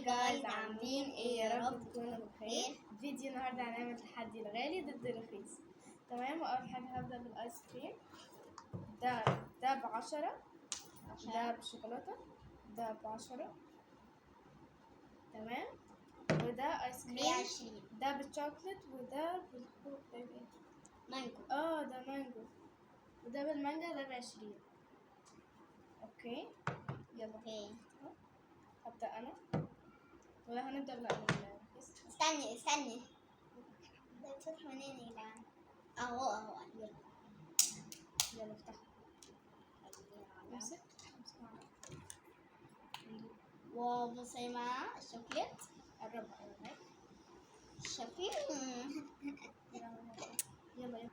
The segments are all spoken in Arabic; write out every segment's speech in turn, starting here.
هاي جايز، عاملين ايه؟ يا رب تكونوا بخير. فيديو النهارده هنعمل تحدي الغالي ضد الرخيص. تمام، واول حاجه هبدا بالايس كريم. ده ب10، ده بشوكولاته، ده ب10. تمام، وده ايس كريم ده بالشوكليت، وده بالخوخ مانجو. ده مانجو، وده بالمانجا، ده ب20. اوكي يلا. هبدا انا ولا هنبدا؟ لا استني ده بتفتح منين يا جدعان؟ اهو يلا افتحها. امسك. وبصي يا جماعة الشوكليت قربها هيك. الشوكليت يلا.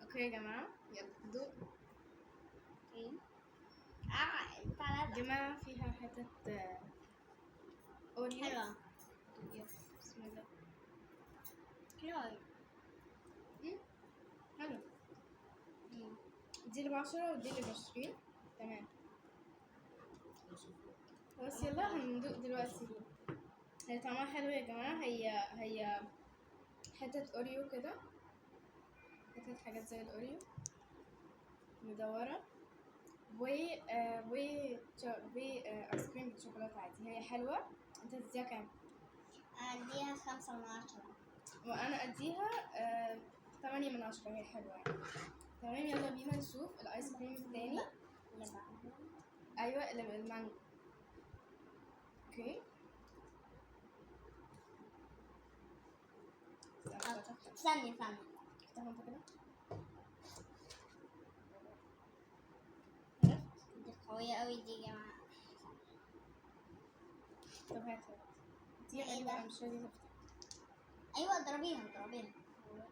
اوكي يا جماعه، يلا دوق. يا جماعه فيها حتة اوريو. حلوة. بسم الله. حلوة. حلو. دي اللي ب10 ودي اللي ب20. تمام، بس يلا هندوق دلوقتي. هي طعمها حلو يا جماعه. هي حتة اوريو كده، حتة حاجات زي الاوريو مدورة، و ايس كريم بالشوكولاته عادي. هي حلوه. انت تديها كام؟ اديها 5/10. وانا اديها 8/10. هي حلوه يعني. تمام، يلا بينا نشوف الايس كريم التاني. ايوه، اللي بالمانجو. اوكي استني افتحوا انت كده. دي قوية قوي دي يا جماعة. طب هات دي. ايوه مش راضيه تفتح. ايوه اضربيها.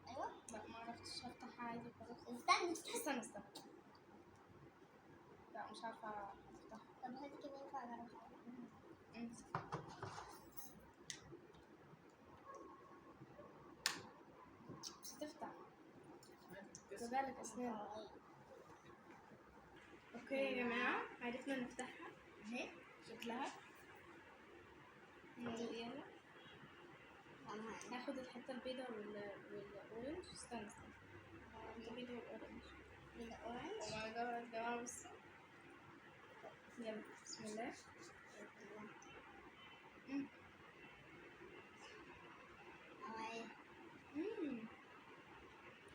ايوه لا ما عرفتش افتحها عادي خلاص. استني. لا مش عارفه افتحها. طب هاتي كده ينفع اجربها؟ مش هتفتح، كذلك اسنان. اوكي يا جماعه، عرفنا نفتحها اهي شكلها. يلا هاخد الحته البيضاء والاورنج. استنى البيضاء والاورنج. او ماي جاد يا جماعه، بصوا. يلا بسم الله.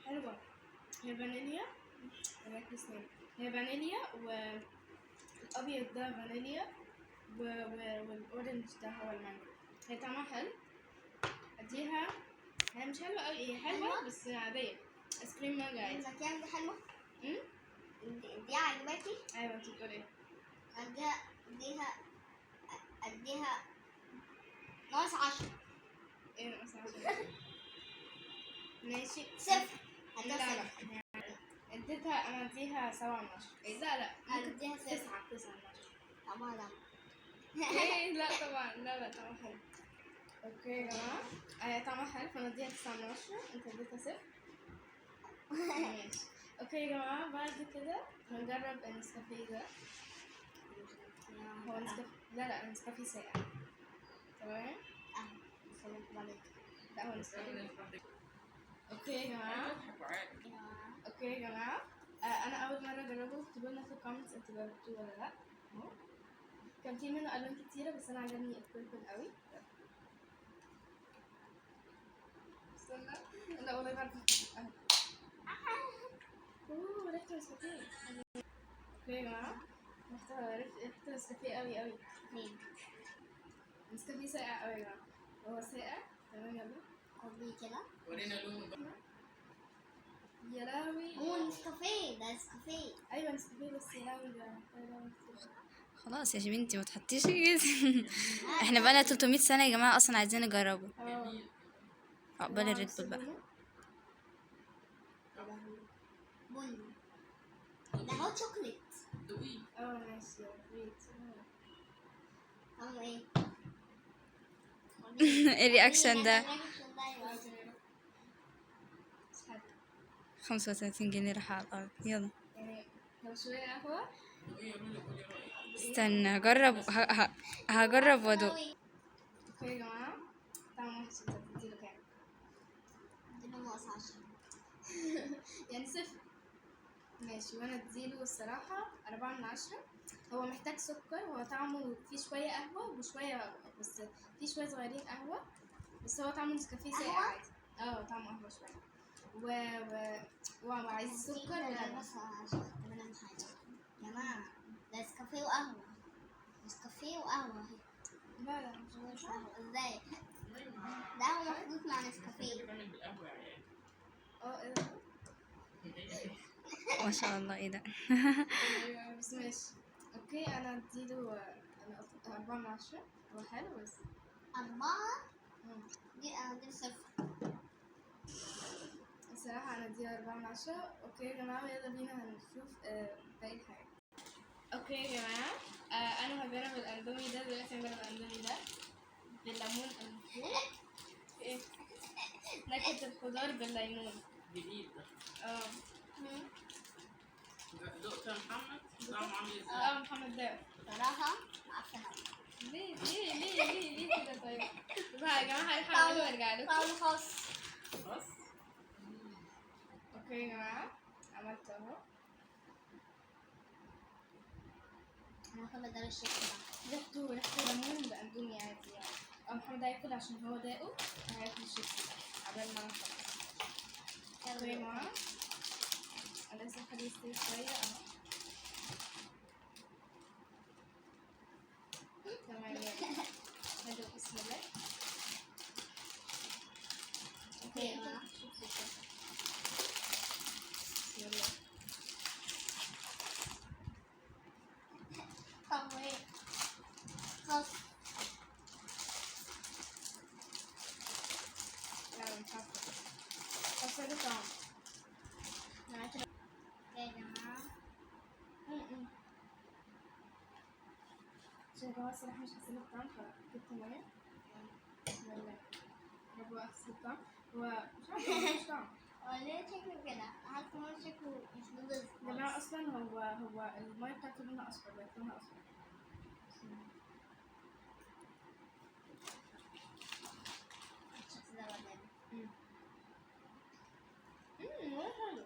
حلوه. هي فانيليا. هي فانيليا، والابيض ده فانيليا، والاورنج ده هو المانجو. هي طعمها حلو. اديها. هي مش حلوه قوي، هي حلوه بس عاديه. ايس كريم مانجا عادي. المكان ده حلو. دي عجباكي؟ ايوه. انت بتقول ايه؟ اديها -10. ايه ناقص 10؟ ماشي 0. لا اديتها. انا اديها 7/10. لا اديها 9/10. طبعا لا. ايه لا طبعا، لا طعمها حلو. اوكي يا جماعه، طعمها حلو فانا اديها 9/10. انت اديتها 0. ماشي. اوكي يا جماعه، بعد كده هنجرب النسكافيه ده. هو نسكافيه. لا نسكافيه ساقع. تمام. لا هو نسكافيه. اوكي يا جماعه، انا اول مره اجربه. اكتبوا لنا في الكومنتس انتوا جربتوه ولا لا. اهو كان في منه الوان كتيره بس انا عجبني البيربل قوي. استنى. لا والله بعرف اهو. ريحته نسكافيه. اوكي يا جماعه، ريحته نسكافيه قوي. نسكافيه ساقع قوي يا جماعه. هو ساقع. تمام يلا خدي كده. ورينا لونه. يا لهوي. هو نسكافيه ده نسكافيه. ايوه نسكافيه بس يا لهوي ده. خلاص يا بنتي ما تحطيش كده. احنا بقالنا 300 سنة يا جماعة اصلا عايزين نجربه. عقبال الريد بول بقى. بني ده هو شوكليت. ماشي. طعمه ايه؟ ايه الرياكشن ده؟ 35 جنيه راح على الارض. يلا يعني لو شويه قهوه. استنى هجرب. هجرب وادوق. اوكي يا جماعة، طعمه وحش. انت بتديله كام؟ اديله ناقص 10. يعني 0. ماشي، وانا اديله الصراحة 4/10. هو محتاج سكر، هو طعمه فيه شوية قهوة وشوية، بس فيه شوية صغيرين قهوة، بس هو طعمه نسكافيه ساقع قهوة؟ عادي. طعمه قهوة شوية وعايز سكر ولبن. بص عشان أنا حاجة يا جماعة، ده نسكافيه وقهوة. نسكافيه وقهوة اهي. لا لا مش قهوة ازاي؟ ده قهوة مخلوط مع نسكافيه. بتعمل بالقهوة يا عيال. ايه ده؟ ما شاء الله، ايه ده؟ ايوه بس ماشي. اوكي انا اديله 4/10. هو حلو بس 4. مم. دي اديله 0. الصراحة أنا اديها 4/10. أوكي يا جماعة، يلا بينا هنشوف باقي الحاجات. أوكي يا جماعة، أنا هجرب الأندومي ده دلوقتي. هجرب الأندومي ده بالليمون المفروض. إيه؟ نكهة الخضار بالليمون. جديد ده. دقت يا محمد؟ طعمه عامل ازاي؟ محمد ده صراحة معفنة. ليه كده طيب؟ بس يا جماعة هحاول وارجع لكم. طعمه خاص. خلاص؟ اوكي يا جماعة، عملت اهو. أنا هاخد بدل الشيك ده. ريحته ليمون باندومي عادي يعني. محمد هياكل عشان هو داقه، هياكل الشيبسي ده عبال ما انا اخلص. اوكي يا جماعة، انا لسه هخليه يستوي شوية اهو. تمام يلا ندوق. بسم الله. اوكي يا جماعة. بسم الله. طعمه ايه؟ خاص. لا مش عارفة، بس ده طعم. اوكي يا جماعة. عشان يا جماعة الصراحة مش حاسين الطعم، فجبت مية. بسم الله. هو أحسن الطعم. هو مش عارفة، مش طعم. هو ليه شكله كده؟ حاسة إن هو شكله مش نضيف. يا جماعة أصلا هو المية بتاعته لونها أصفر، بقت لونها أصفر. الشخص ده ولا والله حلو.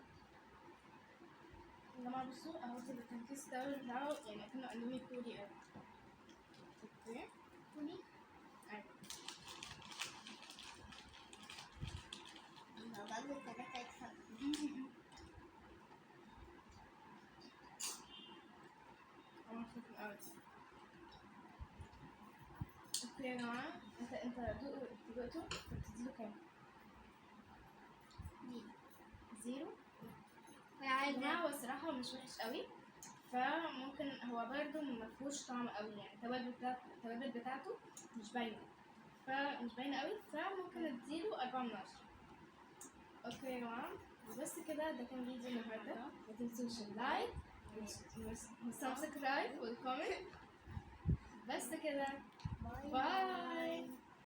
يا جماعة بصوا أهو كده التنفيذ الدوري بتاعه يعني أكنه أندومي كوري أوي. أوكي كوني؟ أيوة. لو بعد التلاتة يكسب. أنا مبسوطة أوي. أوكي يا جماعة، أنت دقته بتديله كام؟ دي 0. يا يا جماعة هو الصراحة مش وحش قوي، فممكن هو برضه مفهوش طعم قوي يعني. التوابل بتاعته مش باينة، فمش باينة قوي، فممكن اديله 4/10. اوكي يا جماعة، وبس كده. ده كان فيديو النهاردة. ما تنسوش اللايك والسبسكرايب والكومنت. بس كده، باي.